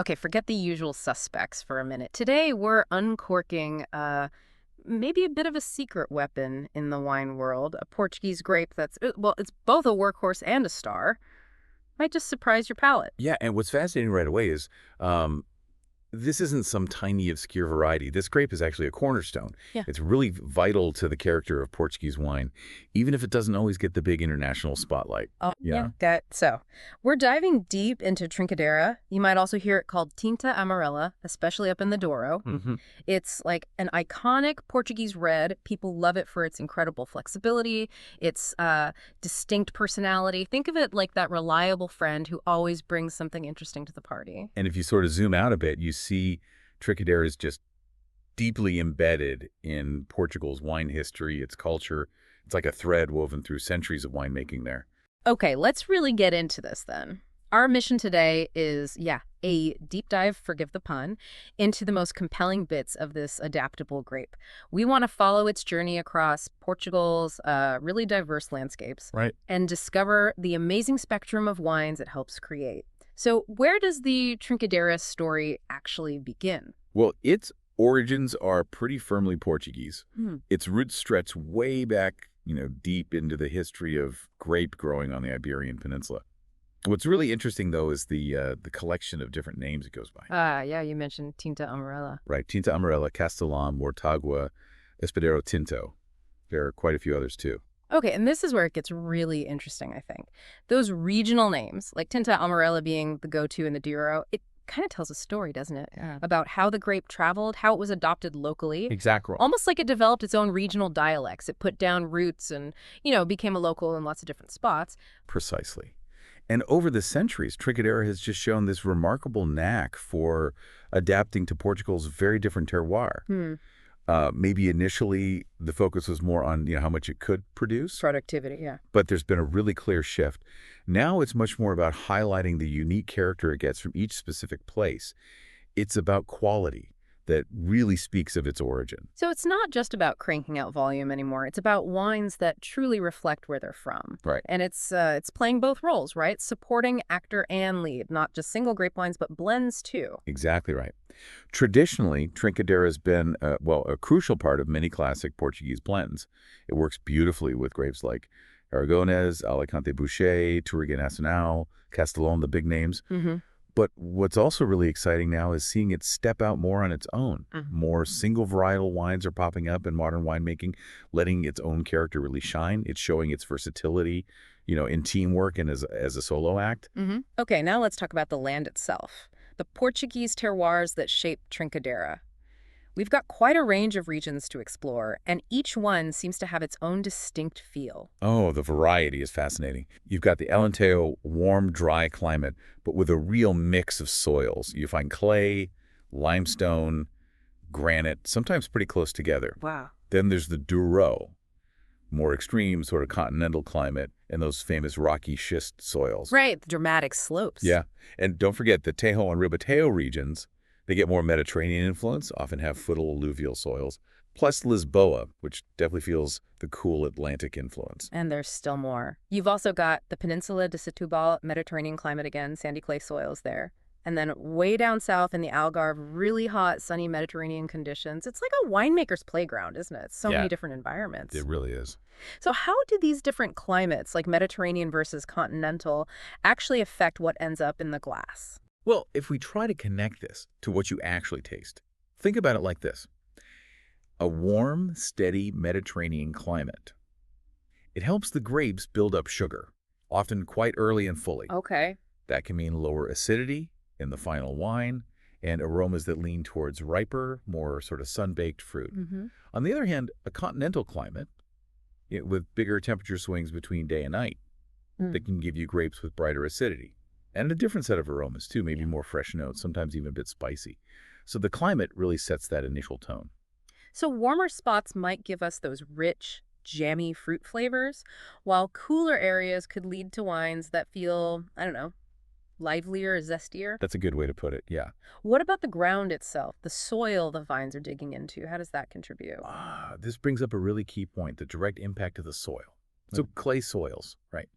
Okay, forget the usual suspects for a minute. Today, we're uncorking maybe a bit of a secret weapon in the wine world, a Portuguese grape that's, well, it's both a workhorse and a star. Might just surprise your palate. Yeah, and what's fascinating right away is um, this isn't some tiny obscure variety. This grape is actually a cornerstone. Yeah. It's really vital to the character of Portuguese wine, even if it doesn't always get the big international spotlight. Oh, Yeah. So, we're diving deep into Trincadeira. You might also hear it called Tinta Amarela, especially up in the Douro. Hmm. It's like an iconic Portuguese red. People love it for its incredible flexibility, its distinct personality. Think of it like that reliable friend who always brings something interesting to the party. And if you sort of zoom out a bit, you see Trincadeira is just deeply embedded in Portugal's wine history, its culture. It's like a thread woven through centuries of winemaking there. Okay, let's really get into this then. Our mission today is, a deep dive, forgive the pun, into the most compelling bits of this adaptable grape. We want to follow its journey across Portugal's really diverse landscapes Right. and discover the amazing spectrum of wines it helps create. So where does the Trincadeira story actually begin? Well, its origins are pretty firmly Portuguese. Hmm. Its roots stretch way back, deep into the history of grape growing on the Iberian Peninsula. What's really interesting, though, is the collection of different names it goes by. Yeah, you mentioned Tinta Amarela. Right, Tinta Amarela, Castellan, Mortagua, Espadero Tinto. There are quite a few others, too. Okay, and this is where it gets really interesting, I think. Those regional names, like Tinta Amarela being the go-to in the Douro, it kind of tells a story, doesn't it? Yeah. About how the grape traveled, how it was adopted locally. Exactly. Almost like it developed its own regional dialects. It put down roots and, became a local in lots of different spots. Precisely. And over the centuries, Trincadeira has just shown this remarkable knack for adapting to Portugal's very different terroir. Maybe initially the focus was more on how much it could produce, Productivity, yeah. but there's been a really clear shift. Now it's much more about highlighting the unique character it gets from each specific place. It's about quality that really speaks of its origin. So it's not just about cranking out volume anymore. It's about wines that truly reflect where they're from. Right. And it's playing both roles, right? Supporting actor and lead, not just single grape wines, but blends too. Exactly right. Traditionally, Trincadeira has been, a crucial part of many classic Portuguese blends. It works beautifully with grapes like Aragonés, Alicante Bouschet, Touriga Nacional, Castellón, the big names. Mm-hmm. But what's also really exciting now is seeing it step out more on its own. More single varietal wines are popping up in modern winemaking, letting its own character really shine. It's showing its versatility, in teamwork and as a solo act. Okay, now let's talk about the land itself. The Portuguese terroirs that shape Trincadeira. We've got quite a range of regions to explore, and each one seems to have its own distinct feel. Oh, the variety is fascinating. You've got the Alentejo warm, dry climate, but with a real mix of soils. You find clay, limestone, granite, sometimes pretty close together. Wow. Then there's the Douro, more extreme sort of continental climate, and those famous rocky schist soils. Right, the dramatic slopes. Yeah, and don't forget the Tejo and Ribatejo regions. They get more Mediterranean influence, often have fertile alluvial soils, plus Lisboa, which definitely feels the cool Atlantic influence. And there's still more. You've also got the Península de Setúbal, Mediterranean climate again, sandy clay soils there. And then way down south in the Algarve, really hot, sunny Mediterranean conditions. It's like a winemaker's playground, isn't it? So many different environments. It really is. So how do these different climates, like Mediterranean versus continental, actually affect what ends up in the glass? Well, if we try to connect this to what you actually taste, think about it like this. A warm, steady Mediterranean climate. It helps the grapes build up sugar, often quite early and fully. Okay. That can mean lower acidity in the final wine and aromas that lean towards riper, more sort of sun-baked fruit. On the other hand, a continental climate with bigger temperature swings between day and night that can give you grapes with brighter acidity. And a different set of aromas, too, maybe more fresh notes, sometimes even a bit spicy. So the climate really sets that initial tone. So warmer spots might give us those rich, jammy fruit flavors, while cooler areas could lead to wines that feel, livelier, zestier. That's a good way to put it, yeah. What about the ground itself, the soil the vines are digging into? How does that contribute? This brings up a really key point, the direct impact of the soil. So clay soils, right?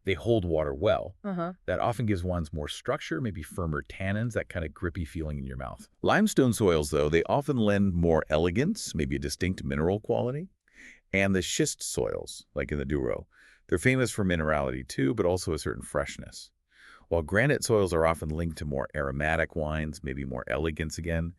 They hold water well. Uh-huh. That often gives wines more structure, maybe firmer tannins, that kind of grippy feeling in your mouth. Limestone soils, though, they often lend more elegance, maybe a distinct mineral quality. And the schist soils, like in the Douro, they're famous for minerality too, but also a certain freshness. While granite soils are often linked to more aromatic wines, maybe more elegance again,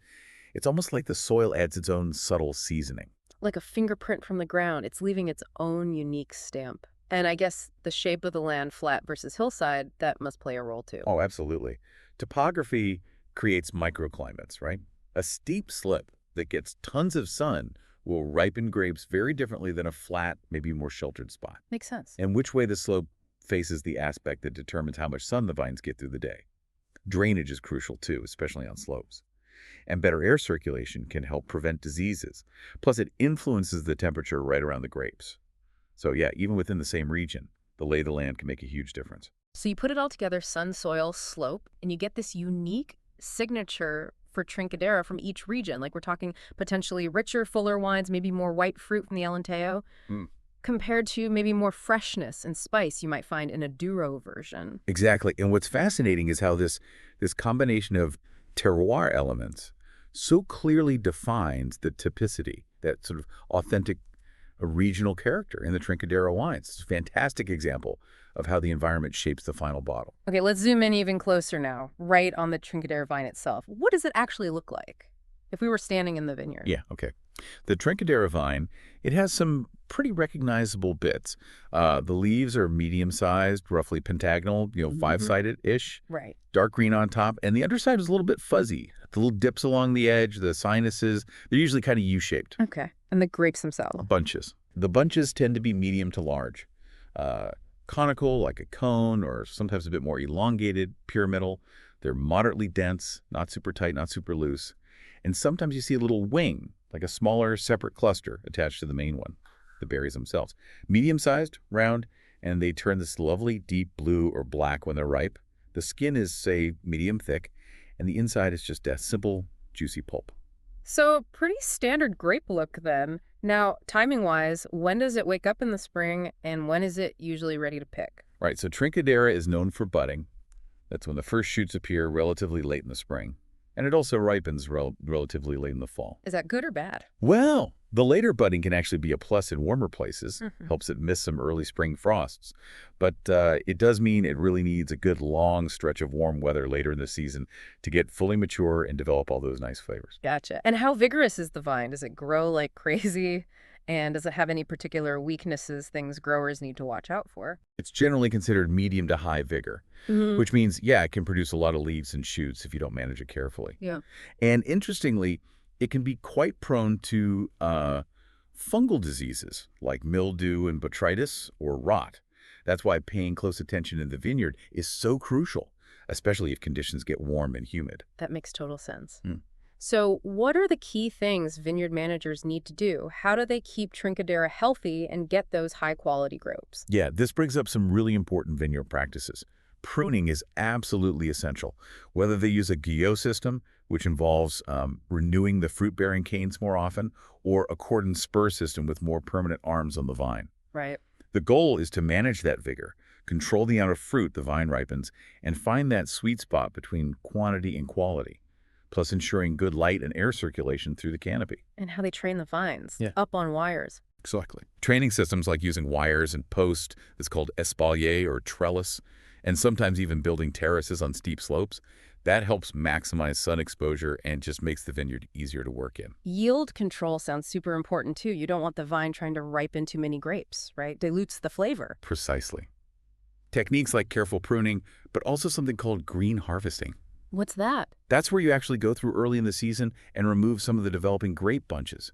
it's almost like the soil adds its own subtle seasoning. Like a fingerprint from the ground. It's leaving its own unique stamp. And I guess the shape of the land, flat versus hillside, that must play a role too. Oh, absolutely. Topography creates microclimates, right? A steep slope that gets tons of sun will ripen grapes very differently than a flat, maybe more sheltered spot. Makes sense. And which way the slope faces the aspect that determines how much sun the vines get through the day. Drainage is crucial too, especially on slopes. And better air circulation can help prevent diseases. Plus, it influences the temperature right around the grapes. So yeah, even within the same region, the lay of the land can make a huge difference. So you put it all together, sun, soil, slope, and you get this unique signature for Trincadeira from each region. Like we're talking potentially richer, fuller wines, maybe more white fruit from the Alentejo, Mm. compared to maybe more freshness and spice you might find in a Douro version. Exactly. And what's fascinating is how this combination of terroir elements so clearly defines the typicity, that sort of authentic regional character in the Trincadeira wines. It's a fantastic example of how the environment shapes the final bottle. Okay, let's zoom in even closer now, right on the Trincadeira vine itself. What does it actually look like if we were standing in the vineyard? Yeah, okay. The Trincadeira vine, it has some pretty recognizable bits. The leaves are medium-sized, roughly pentagonal, five-sided-ish, Right. dark green on top, and the underside is a little bit fuzzy. The little dips along the edge, the sinuses, they're usually kind of U-shaped. Okay. And the grapes themselves. Bunches. The bunches tend to be medium to large. Conical, like a cone, or sometimes a bit more elongated, pyramidal. They're moderately dense, not super tight, not super loose. And sometimes you see a little wing, like a smaller, separate cluster attached to the main one, the berries themselves. Medium-sized, round, and they turn this lovely deep blue or black when they're ripe. The skin is, say, medium thick, and the inside is just a simple, juicy pulp. So, pretty standard grape look then. Now, timing-wise, when does it wake up in the spring, and when is it usually ready to pick? Right, so Trincadeira is known for budding. That's when the first shoots appear relatively late in the spring. And it also ripens relatively late in the fall. Is that good or bad? Well, the later budding can actually be a plus in warmer places. Mhm. Helps it miss some early spring frosts. But it does mean it really needs a good long stretch of warm weather later in the season to get fully mature and develop all those nice flavors. Gotcha. And how vigorous is the vine? Does it grow like crazy? And does it have any particular weaknesses, things growers need to watch out for? It's generally considered medium to high vigor, which means, yeah, it can produce a lot of leaves and shoots if you don't manage it carefully. Yeah. And interestingly, it can be quite prone to fungal diseases like mildew and botrytis or rot. That's why paying close attention in the vineyard is so crucial, especially if conditions get warm and humid. That makes total sense. Hmm. So, what are the key things vineyard managers need to do? How do they keep Trincadeira healthy and get those high-quality grapes? Yeah, this brings up some really important vineyard practices. Pruning is absolutely essential. Whether they use a guyot system, which involves renewing the fruit-bearing canes more often, or a cordon spur system with more permanent arms on the vine. Right. The goal is to manage that vigor, control the amount of fruit the vine ripens, and find that sweet spot between quantity and quality, plus ensuring good light and air circulation through the canopy. And how they train the vines. Yeah. Up on wires. Exactly. Training systems like using wires and posts, it's called espalier or trellis, and sometimes even building terraces on steep slopes, that helps maximize sun exposure and just makes the vineyard easier to work in. Yield control sounds super important too. You don't want the vine trying to ripen too many grapes, right? Dilutes the flavor. Precisely. Techniques like careful pruning, but also something called green harvesting. What's that? That's where you actually go through early in the season and remove some of the developing grape bunches.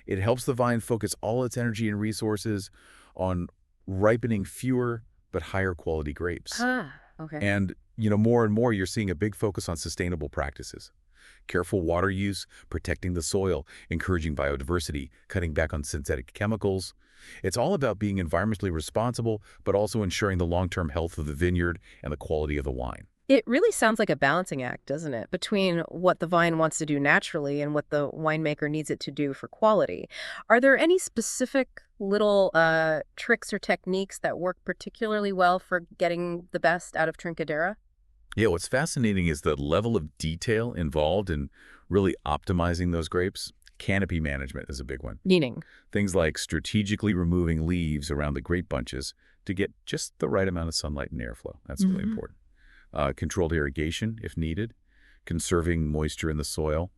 It helps the vine focus all its energy and resources on ripening fewer but higher quality grapes. Ah, okay. And, more and more you're seeing a big focus on sustainable practices. Careful water use, protecting the soil, encouraging biodiversity, cutting back on synthetic chemicals. It's all about being environmentally responsible, but also ensuring the long-term health of the vineyard and the quality of the wine. It really sounds like a balancing act, doesn't it? Between what the vine wants to do naturally and what the winemaker needs it to do for quality. Are there any specific little tricks or techniques that work particularly well for getting the best out of Trincadeira? Yeah, what's fascinating is the level of detail involved in really optimizing those grapes. Canopy management is a big one. Meaning? Things like strategically removing leaves around the grape bunches to get just the right amount of sunlight and airflow. That's really important. Controlled irrigation, if needed, conserving moisture in the soil,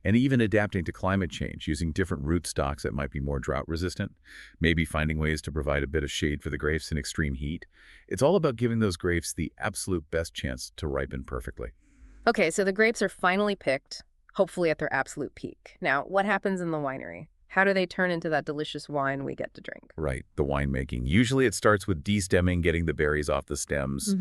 and even adapting to climate change using different rootstocks that might be more drought resistant, maybe finding ways to provide a bit of shade for the grapes in extreme heat. It's all about giving those grapes the absolute best chance to ripen perfectly. Okay, so the grapes are finally picked, hopefully at their absolute peak. Now, what happens in the winery? How do they turn into that delicious wine we get to drink? Right, the winemaking. Usually it starts with de-stemming, getting the berries off the stems,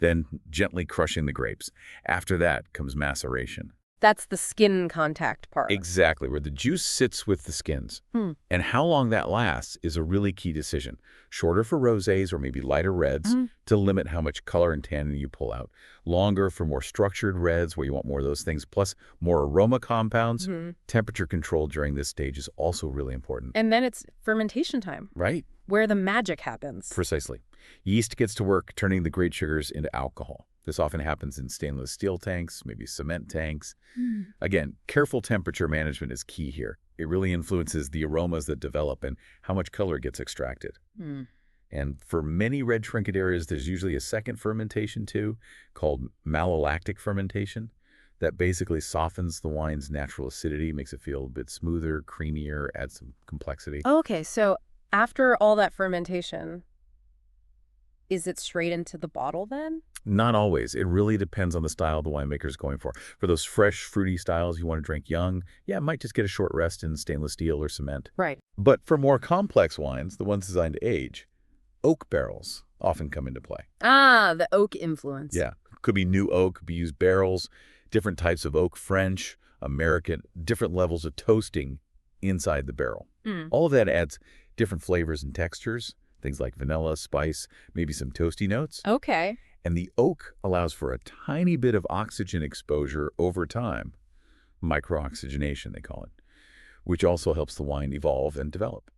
then gently crushing the grapes. After that comes maceration. That's the skin contact part. Exactly, where the juice sits with the skins. And how long that lasts is a really key decision. Shorter for rosés or maybe lighter reds to limit how much color and tannin you pull out. Longer for more structured reds where you want more of those things, plus more aroma compounds. Temperature control during this stage is also really important. And then it's fermentation time. Right? Where the magic happens. Precisely. Yeast gets to work turning the great sugars into alcohol. This often happens in stainless steel tanks, maybe cement tanks. Again, careful temperature management is key here. It really influences the aromas that develop and how much color gets extracted. And for many red Trincadeiras, there's usually a second fermentation too, called malolactic fermentation, that basically softens the wine's natural acidity, makes it feel a bit smoother, creamier, adds some complexity. Okay, so after all that fermentation, is it straight into the bottle then? Not always. It really depends on the style the winemaker is going for. For those fresh, fruity styles you want to drink young, yeah, it might just get a short rest in stainless steel or cement. Right. But for more complex wines, the ones designed to age, oak barrels often come into play. Ah, the oak influence. Yeah, could be new oak, could be used barrels, different types of oak, French, American, different levels of toasting inside the barrel. All of that adds different flavors and textures, things like vanilla, spice, maybe some toasty notes. Okay. And the oak allows for a tiny bit of oxygen exposure over time, microoxygenation they call it, which also helps the wine evolve and develop.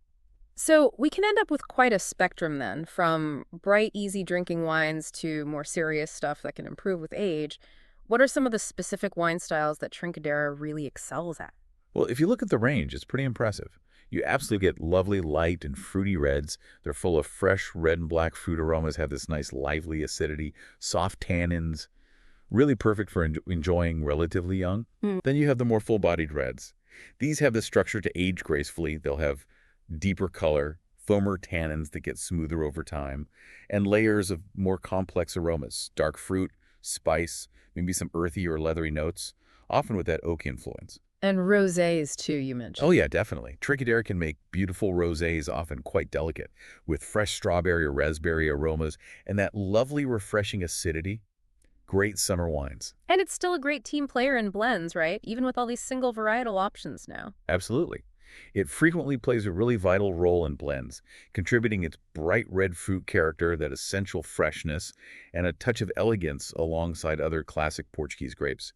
So we can end up with quite a spectrum then, from bright, easy drinking wines to more serious stuff that can improve with age. What are some of the specific wine styles that Trincadeira really excels at? Well, if you look at the range, it's pretty impressive. You absolutely get lovely light and fruity reds. They're full of fresh red and black fruit aromas, have this nice lively acidity, soft tannins, really perfect for enjoying relatively young. Then you have the more full-bodied reds. These have the structure to age gracefully. They'll have deeper color, firmer tannins that get smoother over time, and layers of more complex aromas, dark fruit, spice, maybe some earthy or leathery notes, often with that oak influence. And rosés too, you mentioned. Oh yeah, definitely. Trincadeira can make beautiful rosés, often quite delicate, with fresh strawberry or raspberry aromas and that lovely refreshing acidity. Great summer wines. And it's still a great team player in blends, right? Even with all these single varietal options now. Absolutely. It frequently plays a really vital role in blends, contributing its bright red fruit character, that essential freshness, and a touch of elegance alongside other classic Portuguese grapes.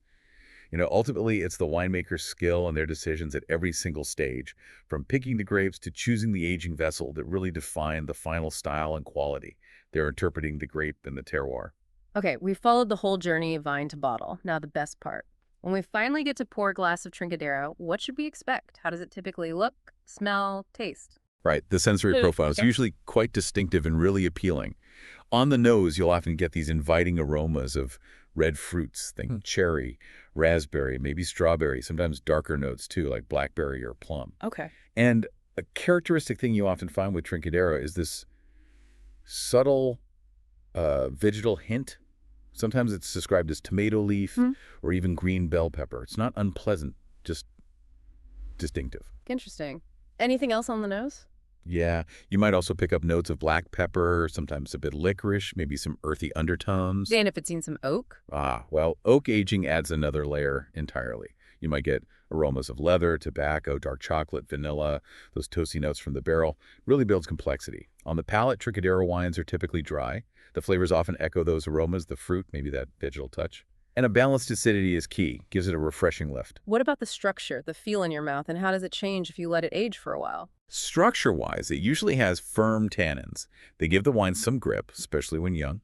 Ultimately, it's the winemaker's skill and their decisions at every single stage, from picking the grapes to choosing the aging vessel, that really define the final style and quality. They're interpreting the grape and the terroir. Okay, we've followed the whole journey of vine to bottle. Now the best part. When we finally get to pour a glass of Trincadeira, what should we expect? How does it typically look, smell, taste? Right. The sensory profile is usually quite distinctive and really appealing. On the nose, you'll often get these inviting aromas of red fruits, think cherry, raspberry, maybe strawberry, sometimes darker notes too, like blackberry or plum. Okay. And a characteristic thing you often find with Trincadeira is this subtle vegetal hint. Sometimes it's described as tomato leaf or even green bell pepper. It's not unpleasant, just distinctive. Interesting. Anything else on the nose? Yeah, you might also pick up notes of black pepper, sometimes a bit licorice, maybe some earthy undertones. And if it's seen some oak? Well, oak aging adds another layer entirely. You might get aromas of leather, tobacco, dark chocolate, vanilla, those toasty notes from the barrel. Really builds complexity. On the palate, Trincadeira wines are typically dry. The flavors often echo those aromas, the fruit, maybe that vegetal touch. And a balanced acidity is key, gives it a refreshing lift. What about the structure, the feel in your mouth, and how does it change if you let it age for a while? Structure-wise, it usually has firm tannins. They give the wine some grip, especially when young,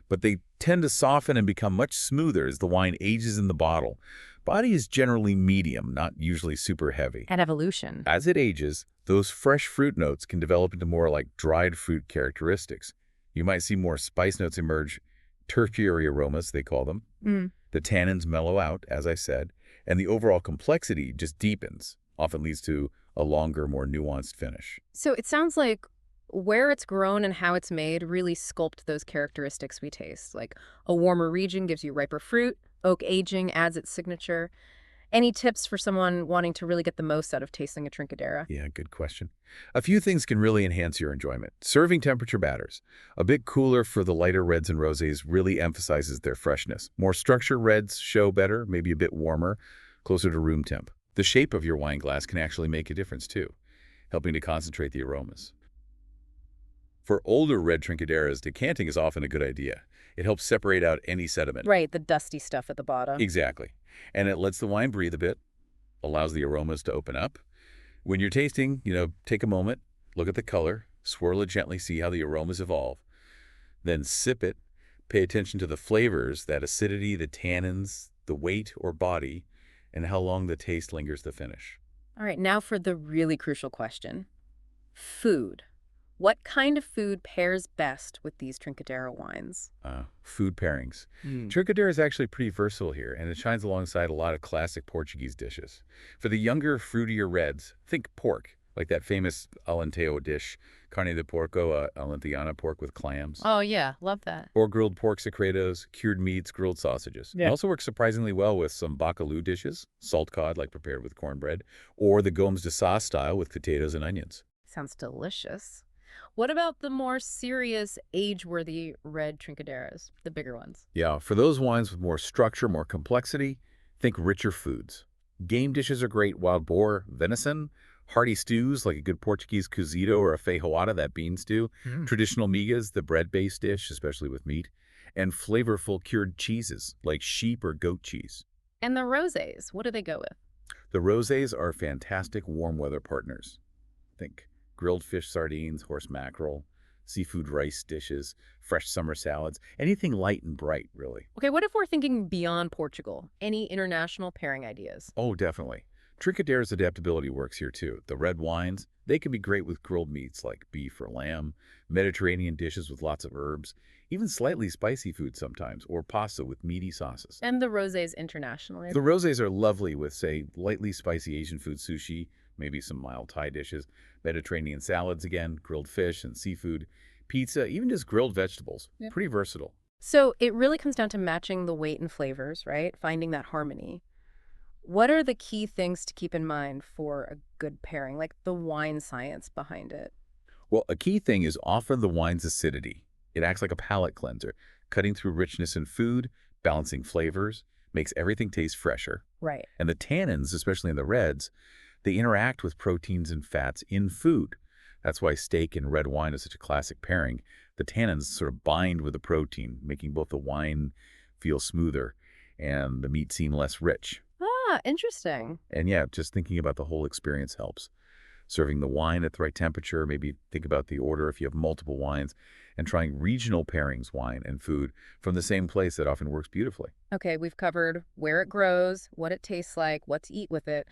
but they tend to soften and become much smoother as the wine ages in the bottle. Body is generally medium, not usually super heavy. And evolution. As it ages, those fresh fruit notes can develop into more like dried fruit characteristics. You might see more spice notes emerge, tertiary aromas, they call them. The tannins mellow out, as I said, and the overall complexity just deepens, often leads to a longer, more nuanced finish. So it sounds like where it's grown and how it's made really sculpt those characteristics we taste. Like a warmer region gives you riper fruit, oak aging adds its signature. Any tips for someone wanting to really get the most out of tasting a Trincadeira? Yeah, good question. A few things can really enhance your enjoyment. Serving temperature matters. A bit cooler for the lighter reds and rosés really emphasizes their freshness. More structured reds show better, maybe a bit warmer, closer to room temp. The shape of your wine glass can actually make a difference too, helping to concentrate the aromas. For older red Trincadeiras, decanting is often a good idea. It helps separate out any sediment. Right, the dusty stuff at the bottom. Exactly. And it lets the wine breathe a bit, allows the aromas to open up. When you're tasting, take a moment, look at the color, swirl it gently, see how the aromas evolve. Then sip it, pay attention to the flavors, that acidity, the tannins, the weight or body, and how long the taste lingers to finish. All right, now for the really crucial question. Food. What kind of food pairs best with these Trincadeira wines? Food pairings. Trincadeira is actually pretty versatile here, and it shines alongside a lot of classic Portuguese dishes. For the younger, fruitier reds, think pork, like that famous Alentejo dish, carne de porco, Alenteana pork with clams. Oh, yeah, love that. Or grilled pork secretos, cured meats, grilled sausages. It also works surprisingly well with some bacalhau dishes, salt cod like prepared with cornbread, or the gomes de sauce style with potatoes and onions. Sounds delicious. What about the more serious, age-worthy red Trincadeiras, the bigger ones? Yeah, for those wines with more structure, more complexity, think richer foods. Game dishes are great: wild boar, venison, hearty stews like a good Portuguese cozido or a feijoada, that bean stew, traditional migas, the bread-based dish, especially with meat, and flavorful cured cheeses like sheep or goat cheese. And the rosés, what do they go with? The rosés are fantastic warm weather partners. Think grilled fish sardines, horse mackerel, seafood rice dishes, fresh summer salads, anything light and bright, really. Okay, what if we're thinking beyond Portugal? Any international pairing ideas? Oh, definitely. Trincadeira's adaptability works here too. The red wines, they can be great with grilled meats like beef or lamb, Mediterranean dishes with lots of herbs, even slightly spicy food sometimes, or pasta with meaty sauces. And the rosés internationally? The rosés are lovely with, say, lightly spicy Asian food sushi, maybe some mild Thai dishes, Mediterranean salads again, grilled fish and seafood, pizza, even just grilled vegetables. Pretty versatile. So it really comes down to matching the weight and flavors, right? Finding that harmony. What are the key things to keep in mind for a good pairing, like the wine science behind it? Well, a key thing is often the wine's acidity. It acts like a palate cleanser, cutting through richness in food, balancing flavors, makes everything taste fresher. Right. And the tannins, especially in the reds, they interact with proteins and fats in food. That's why steak and red wine is such a classic pairing. The tannins sort of bind with the protein, making both the wine feel smoother and the meat seem less rich. Ah, interesting. And yeah, just thinking about the whole experience helps. Serving the wine at the right temperature, maybe think about the order if you have multiple wines, and trying regional pairings, wine and food, from the same place, that often works beautifully. Okay, we've covered where it grows, what it tastes like, what to eat with it.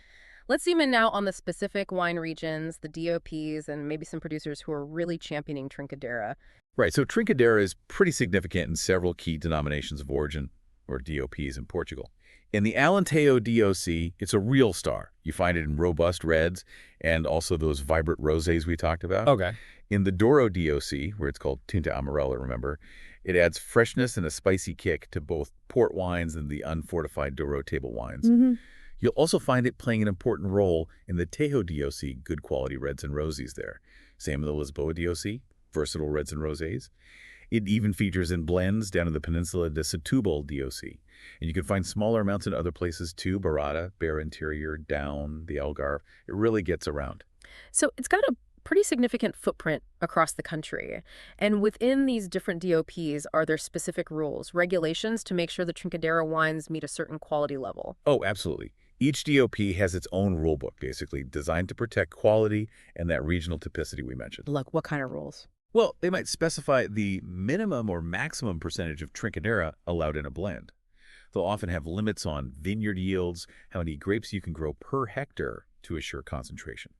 Let's zoom in now on the specific wine regions, the DOPs, and maybe some producers who are really championing Trincadeira. Right, so Trincadeira is pretty significant in several key denominations of origin, or DOPs, in Portugal. In the Alentejo DOC, it's a real star. You find it in robust reds and also those vibrant rosés we talked about. Okay. In the Douro DOC, where it's called Tinta Amarela, remember, it adds freshness and a spicy kick to both port wines and the unfortified Douro table wines. You'll also find it playing an important role in the Tejo DOC, good quality reds and rosies there. Same in the Lisboa DOC, versatile reds and rosés. It even features in blends down in the Península de Setúbal DOC. And you can find smaller amounts in other places too: Barata, Bear Interior, Down, the Algarve. It really gets around. So it's got a pretty significant footprint across the country. And within these different DOPs, are there specific rules, regulations to make sure the Trincadeira wines meet a certain quality level? Oh, absolutely. Each DOP has its own rule book, basically, designed to protect quality and that regional typicity we mentioned. Like what kind of rules? Well, they might specify the minimum or maximum percentage of Trincadeira allowed in a blend. They'll often have limits on vineyard yields, how many grapes you can grow per hectare to assure concentration.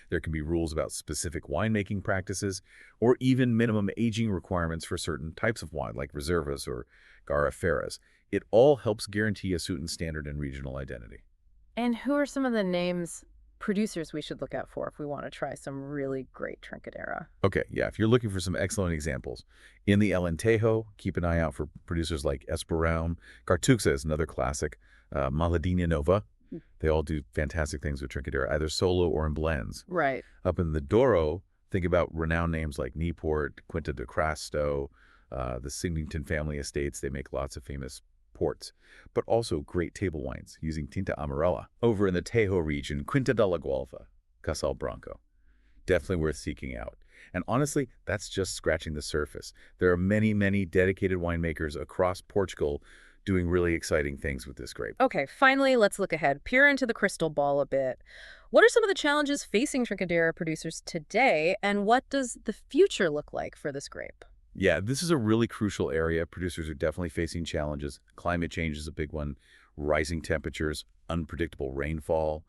There can be rules about specific winemaking practices, or even minimum aging requirements for certain types of wine, like reservas or garaferas. It all helps guarantee a certain standard and regional identity. And who are some of the names producers we should look out for if we want to try some really great Trincadeira? Okay, yeah, if you're looking for some excellent examples, in the Alentejo, keep an eye out for producers like Esperam. Cartuxa is another classic. Maladina Nova. They all do fantastic things with Trincadeira, either solo or in blends. Right. Up in the Douro, think about renowned names like Newport, Quinta de Crasto, the Singleton family estates. They make lots of famous ports, but also great table wines using Tinta Amarela. Over in the Tejo region, Quinta de la Gualfa, Casal Branco. Definitely worth seeking out. And honestly, that's just scratching the surface. There are many, many dedicated winemakers across Portugal doing really exciting things with this grape. Okay, finally, let's look ahead. Peer into the crystal ball a bit. What are some of the challenges facing Trincadeira producers today, and what does the future look like for this grape? Yeah, this is a really crucial area. Producers are definitely facing challenges. Climate change is a big one. Rising temperatures, unpredictable rainfall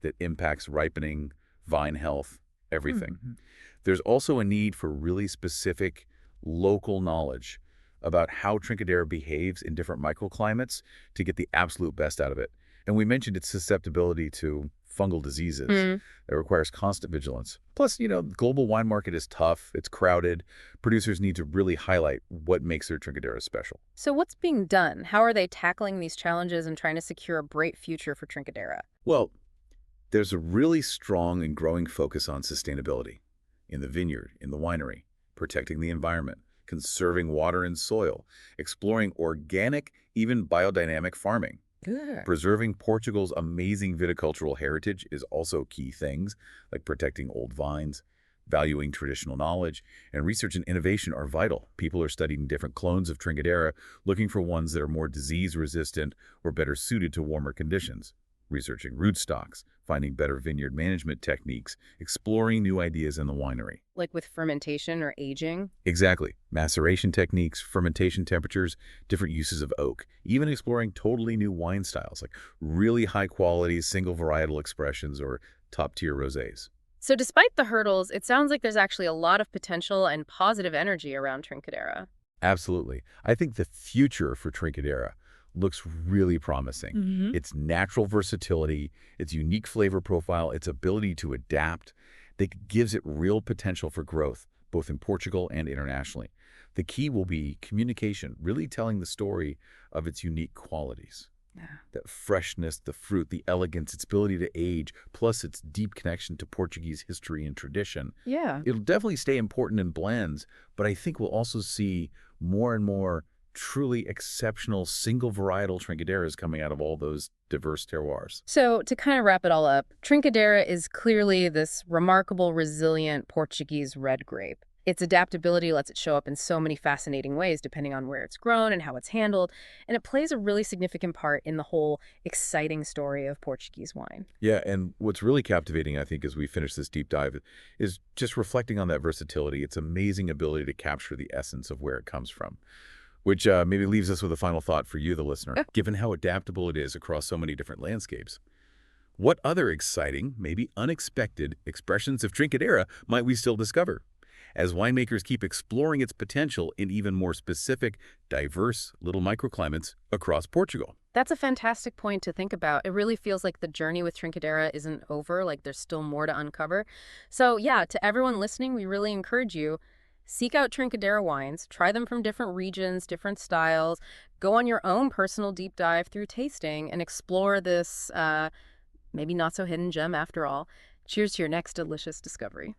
that impacts ripening, vine health, everything. There's also a need for really specific local knowledge about how Trincadeira behaves in different microclimates to get the absolute best out of it. And we mentioned its susceptibility to fungal diseases. That requires constant vigilance. Plus, the global wine market is tough. It's crowded. Producers need to really highlight what makes their Trincadeira special. So what's being done? How are they tackling these challenges and trying to secure a bright future for Trincadeira? Well, there's a really strong and growing focus on sustainability in the vineyard, in the winery, protecting the environment, conserving water and soil, exploring organic, even biodynamic farming. Good. Preserving Portugal's amazing viticultural heritage is also key things, like protecting old vines, valuing traditional knowledge, and research and innovation are vital. People are studying different clones of Trincadeira, looking for ones that are more disease-resistant or better suited to warmer conditions. Researching rootstocks, finding better vineyard management techniques, exploring new ideas in the winery. Like with fermentation or aging? Exactly. Maceration techniques, fermentation temperatures, different uses of oak, even exploring totally new wine styles, like really high-quality, single varietal expressions or top-tier rosés. So despite the hurdles, it sounds like there's actually a lot of potential and positive energy around Trincadeira. Absolutely. I think the future for Trincadeira looks really promising. Its natural versatility, its unique flavor profile, its ability to adapt, that gives it real potential for growth, both in Portugal and internationally. The key will be communication, really telling the story of its unique qualities. Yeah. That freshness, the fruit, the elegance, its ability to age, plus its deep connection to Portuguese history and tradition. Yeah. It'll definitely stay important in blends, but I think we'll also see more and more truly exceptional single varietal Trincadeiras coming out of all those diverse terroirs. So to kind of wrap it all up, Trincadeira is clearly this remarkable, resilient Portuguese red grape. Its adaptability lets it show up in so many fascinating ways depending on where it's grown and how it's handled, and it plays a really significant part in the whole exciting story of Portuguese wine. Yeah, and what's really captivating, I think, as we finish this deep dive, is just reflecting on that versatility, its amazing ability to capture the essence of where it comes from. Which maybe leaves us with a final thought for you, the listener. Given how adaptable it is across so many different landscapes, what other exciting, maybe unexpected expressions of Trincadeira might we still discover as winemakers keep exploring its potential in even more specific, diverse little microclimates across Portugal? That's a fantastic point to think about. It really feels like the journey with Trincadeira isn't over, like there's still more to uncover. So yeah, to everyone listening, we really encourage you, seek out Trincadeira wines, try them from different regions, different styles, go on your own personal deep dive through tasting and explore this maybe not so hidden gem after all. Cheers to your next delicious discovery.